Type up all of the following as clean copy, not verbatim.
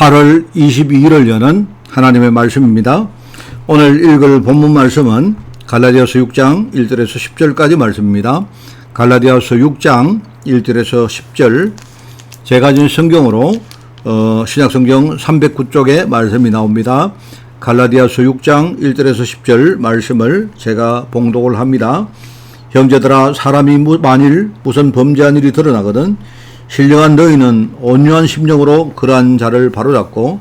8월 22일을 여는 하나님의 말씀입니다. 오늘 읽을 본문 말씀은 갈라디아서 6장 1절에서 10절까지 말씀입니다. 갈라디아서 6장 1절에서 10절 제가 가진 성경으로 신약성경 309쪽에 말씀이 나옵니다. 갈라디아서 6장 1절에서 10절 말씀을 제가 봉독을 합니다. 형제들아, 사람이 만일 무슨 범죄한 일이 드러나거든 신령한 너희는 온유한 심령으로 그러한 자를 바로잡고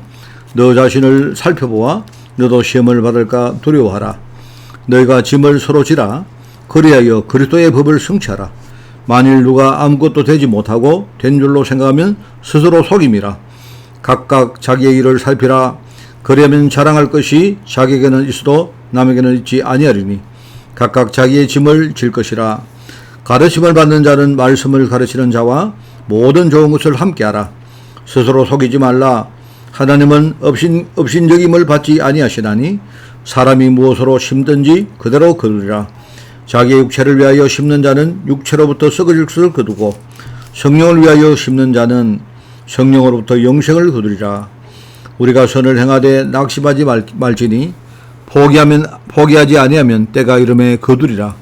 너 자신을 살펴보아 너도 시험을 받을까 두려워하라. 너희가 짐을 서로 지라. 그리하여 그리스도의 법을 성취하라. 만일 누가 아무것도 되지 못하고 된 줄로 생각하면 스스로 속임이라. 각각 자기의 일을 살피라. 그리하면 자랑할 것이 자기에게는 있어도 남에게는 있지 아니하리니 각각 자기의 짐을 질 것이라. 가르침을 받는 자는 말씀을 가르치는 자와 모든 좋은 것을 함께하라. 스스로 속이지 말라. 하나님은 업신여김을 받지 아니하시나니 사람이 무엇으로 심든지 그대로 거두리라. 자기의 육체를 위하여 심는 자는 육체로부터 썩어질 것을 거두고 성령을 위하여 심는 자는 성령으로부터 영생을 거두리라. 우리가 선을 행하되 낙심하지 말지니 포기하지 아니하면 때가 이름에 거두리라.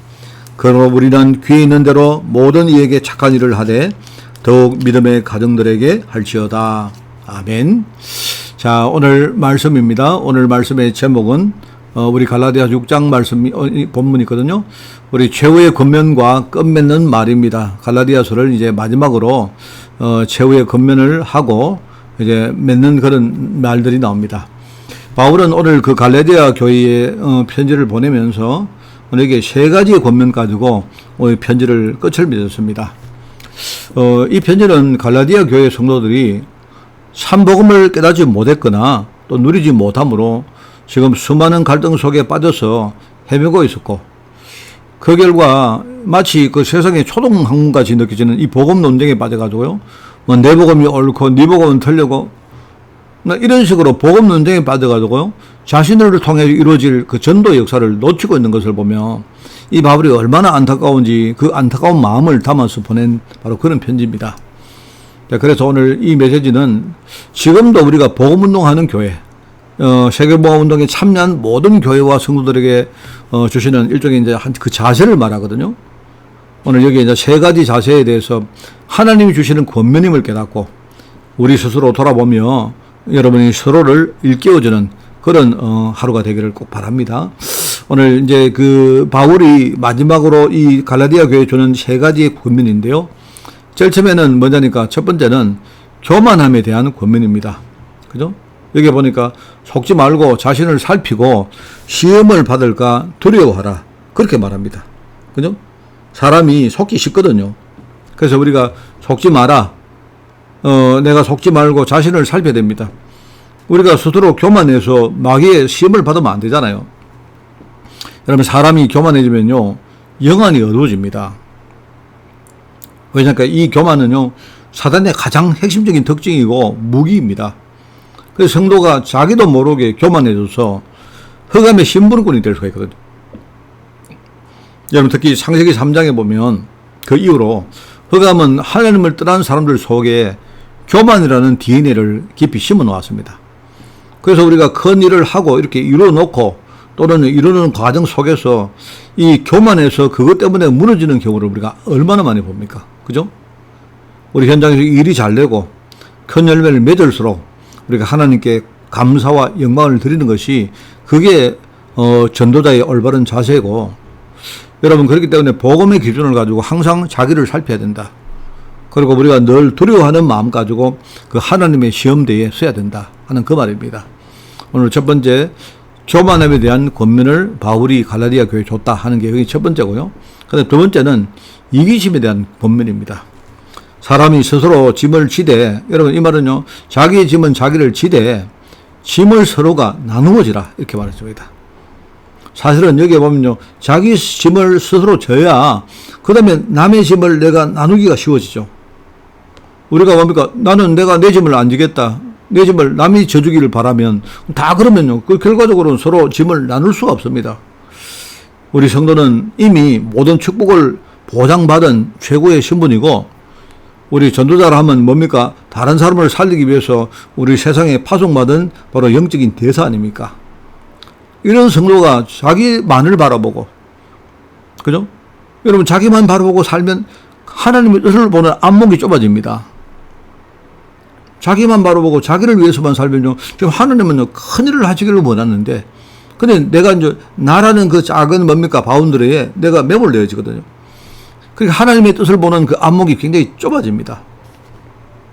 그러므로 우리는 귀에 있는 대로 모든 이에게 착한 일을 하되 더욱 믿음의 가정들에게 할지어다. 아멘. 자, 오늘 말씀입니다. 오늘 말씀의 제목은 우리 갈라디아 6장 말씀 본문이거든요. 우리 최후의 권면과 끝맺는 말입니다. 갈라디아서를 이제 마지막으로 최후의 권면을 하고 이제 맺는 그런 말들이 나옵니다. 바울은 오늘 그 갈라디아 교회에 편지를 보내면서 오늘에게 세 가지의 권면 가지고 오늘 편지를 끝을 맺었습니다. 이 편지는 갈라디아 교회 성도들이 참복음을 깨닫지 못했거나 또 누리지 못함으로 지금 수많은 갈등 속에 빠져서 헤매고 있었고, 그 결과 마치 그 세상의 초등학문같이 느껴지는 이 복음 논쟁에 빠져가지고요, 뭐 내 복음이 옳고 네 복음은 틀리고 이런 식으로 복음 논쟁에 빠져가지고요, 자신을 통해 이루어질 그 전도 역사를 놓치고 있는 것을 보며 이 바울이 얼마나 안타까운지 그 안타까운 마음을 담아서 보낸 바로 그런 편지입니다. 그래서 오늘 이 메시지는 지금도 우리가 복음운동하는 교회, 세계복음운동에 참여한 모든 교회와 성도들에게 주시는 일종의 이제 그 자세를 말하거든요. 오늘 여기 이제 세 가지 자세에 대해서 하나님이 주시는 권면임을 깨닫고 우리 스스로 돌아보며 여러분이 서로를 일깨워주는 그런 하루가 되기를 꼭 바랍니다. 오늘 이제 그 바울이 마지막으로 이 갈라디아 교회에 주는 세 가지의 권면인데요. 제일 처음에는 뭐냐니까 첫 번째는 교만함에 대한 권면입니다. 그죠? 여기 보니까 속지 말고 자신을 살피고 시험을 받을까 두려워하라. 그렇게 말합니다. 그죠? 사람이 속기 쉽거든요. 그래서 우리가 속지 마라. 내가 속지 말고 자신을 살펴야 됩니다. 우리가 스스로 교만해서 마귀의 시험을 받으면 안 되잖아요. 여러분, 사람이 교만해지면요, 영안이 어두워집니다. 왜냐니까 이 교만은요, 사단의 가장 핵심적인 특징이고 무기입니다. 그래서 성도가 자기도 모르게 교만해져서 흑암의 심부름꾼이 될 수가 있거든요. 여러분, 특히 창세기 3장에 보면 그 이후로 흑암은 하나님을 떠난 사람들 속에 교만이라는 DNA를 깊이 심어 놓았습니다. 그래서 우리가 큰 일을 하고 이렇게 이루어놓고 또는 이루는 과정 속에서 이 교만에서 그것 때문에 무너지는 경우를 우리가 얼마나 많이 봅니까? 그죠? 우리 현장에서 일이 잘 되고 큰 열매를 맺을수록 우리가 하나님께 감사와 영광을 드리는 것이 그게 전도자의 올바른 자세고, 여러분, 그렇기 때문에 복음의 기준을 가지고 항상 자기를 살펴야 된다. 그리고 우리가 늘 두려워하는 마음 가지고 그 하나님의 시험대에 서야 된다 하는 그 말입니다. 오늘 첫 번째, 교만함에 대한 권면을 바울이 갈라디아 교회에 줬다 하는 게 여기 첫 번째고요. 그다음에 두 번째는 이기심에 대한 권면입니다. 사람이 스스로 짐을 지되, 여러분, 이 말은요, 자기의 짐은 자기를 지되 짐을 서로가 나누어지라 이렇게 말했습니다. 사실은 여기에 보면요, 자기 짐을 스스로 져야 그 다음에 남의 짐을 내가 나누기가 쉬워지죠. 우리가 뭡니까? 나는 내가 내 짐을 안 지겠다, 내 짐을 남이 져주기를 바라면 다 그러면요, 그 결과적으로는 서로 짐을 나눌 수가 없습니다. 우리 성도는 이미 모든 축복을 보장받은 최고의 신분이고, 우리 전도자를 하면 뭡니까? 다른 사람을 살리기 위해서 우리 세상에 파송받은 바로 영적인 대사 아닙니까? 이런 성도가 자기만을 바라보고, 그죠? 여러분, 자기만 바라보고 살면 하나님의 뜻을 보는 안목이 좁아집니다. 자기만 바라보고 자기를 위해서만 살면요, 지금 하나님은요, 큰 일을 하시기를 원하는데, 근데 내가 이제, 나라는 그 작은 뭡니까? 바운드리에 내가 매몰되어지거든요. 그러니까 하나님의 뜻을 보는 그 안목이 굉장히 좁아집니다.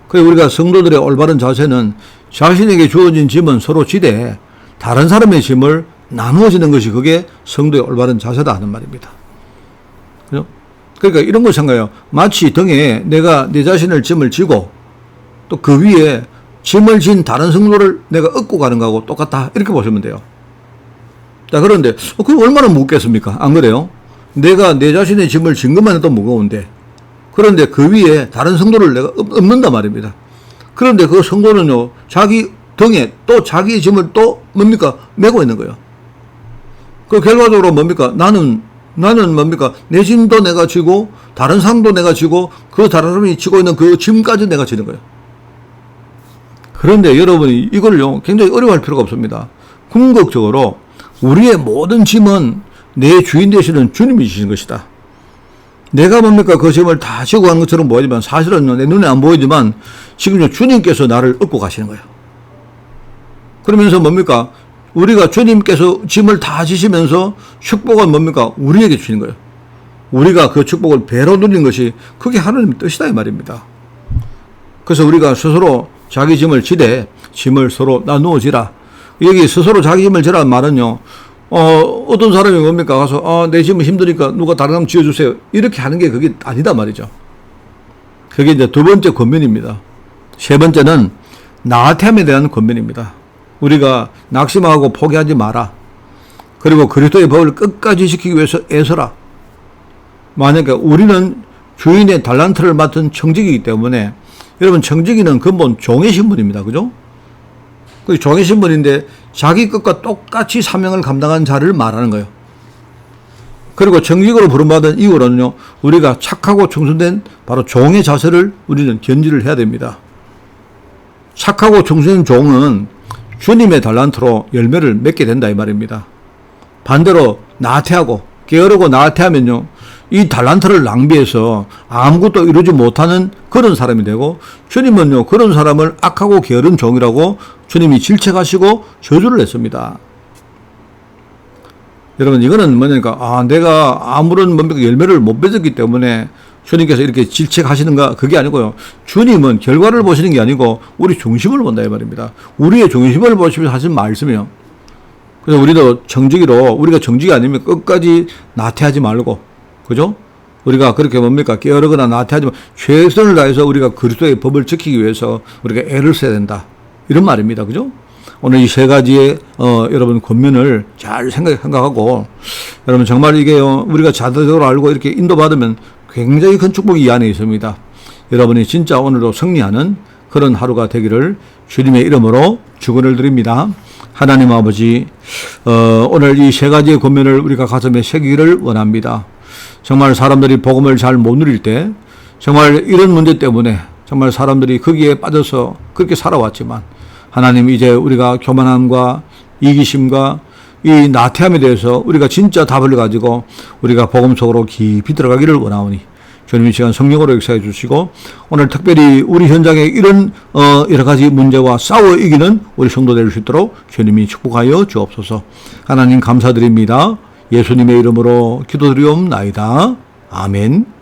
그래서 우리가 성도들의 올바른 자세는 자신에게 주어진 짐은 서로 지되 다른 사람의 짐을 나누어지는 것이 그게 성도의 올바른 자세다 하는 말입니다. 그죠? 그러니까 이런 걸 생각해요. 마치 등에 내가 내 자신을 짐을 지고 또 그 위에 짐을 진 다른 성도를 내가 업고 가는 거하고 똑같다. 이렇게 보시면 돼요. 자, 그런데 그럼 얼마나 무겁겠습니까? 안 그래요? 내가 내 자신의 짐을 진 것만 해도 무거운데, 그런데 그 위에 다른 성도를 내가 엎는단 말입니다. 그런데 그 성도는요, 자기 등에 또 자기의 짐을 또 뭡니까? 메고 있는 거예요. 그 결과적으로 뭡니까? 나는 뭡니까? 내 짐도 내가 지고, 다른 사람도 내가 지고, 그 다른 사람이 지고 있는 그 짐까지 내가 지는 거예요. 그런데 여러분이 이걸요, 굉장히 어려워할 필요가 없습니다. 궁극적으로 우리의 모든 짐은 내 주인 되시는 주님이 주신 것이다. 내가 뭡니까? 그 짐을 다 지고 간 것처럼 보이지만 사실은 내 눈에 안 보이지만 지금 주님께서 나를 업고 가시는 거예요. 그러면서 뭡니까? 우리가 주님께서 짐을 다 지시면서 축복은 뭡니까? 우리에게 주시는 거예요. 우리가 그 축복을 배로 누리는 것이 그게 하나님의 뜻이다 이 말입니다. 그래서 우리가 스스로 자기 짐을 지되 짐을 서로 나누어지라. 여기 스스로 자기 짐을 지라는 말은요, 어떤 사람이 뭡니까? 가서, 내 짐은 힘드니까 누가 다른 사람 지어주세요. 이렇게 하는 게 그게 아니다 말이죠. 그게 이제 두 번째 권면입니다. 세 번째는 나태함에 대한 권면입니다. 우리가 낙심하고 포기하지 마라. 그리고 그리스도의 법을 끝까지 지키기 위해서 애써라. 만약에 우리는 주인의 달란트를 맡은 청지기이기 때문에, 여러분, 청지기는 근본 종의 신분입니다. 그죠? 그 종의 신분인데 자기 것과 똑같이 사명을 감당한 자를 말하는 거예요. 그리고 정직으로 부름받은 이후로는요, 우리가 착하고 청순된 바로 종의 자세를 우리는 견지를 해야 됩니다. 착하고 청순된 종은 주님의 달란트로 열매를 맺게 된다 이 말입니다. 반대로 나태하고 게으르고 나태하면요, 이 달란트를 낭비해서 아무것도 이루지 못하는 그런 사람이 되고, 주님은요, 그런 사람을 악하고 게으른 종이라고 주님이 질책하시고 저주를 했습니다. 여러분, 이거는 뭐냐니까, 내가 아무런 뭡니까 열매를 못 맺었기 때문에 주님께서 이렇게 질책하시는가? 그게 아니고요. 주님은 결과를 보시는 게 아니고 우리 중심을 본다 이 말입니다. 우리의 중심을 보시면서 하신 말씀이요. 그래서 우리도 정직이로, 우리가 정직이 아니면 끝까지 나태하지 말고, 그죠? 우리가 그렇게 뭡니까? 게으르거나 나태하지 말고 최선을 다해서 우리가 그리스도의 법을 지키기 위해서 우리가 애를 써야 된다. 이런 말입니다. 그죠? 오늘 이 세 가지의, 여러분, 권면을 잘 생각하고, 여러분, 정말 이게요, 우리가 자세적으로 알고 이렇게 인도받으면 굉장히 큰 축복이 이 안에 있습니다. 여러분이 진짜 오늘도 승리하는 그런 하루가 되기를 주님의 이름으로 축원을 드립니다. 하나님 아버지, 오늘 이 세 가지의 권면을 우리가 가슴에 새기기를 원합니다. 정말 사람들이 복음을 잘 못 누릴 때, 정말 이런 문제 때문에 정말 사람들이 거기에 빠져서 그렇게 살아왔지만, 하나님, 이제 우리가 교만함과 이기심과 이 나태함에 대해서 우리가 진짜 답을 가지고 우리가 복음 속으로 깊이 들어가기를 원하오니, 주님 이 시간 성령으로 역사해 주시고, 오늘 특별히 우리 현장에 이런 여러 가지 문제와 싸워 이기는 우리 성도 될 수 있도록 주님이 축복하여 주옵소서. 하나님 감사드립니다. 예수님의 이름으로 기도드리옵나이다. 아멘.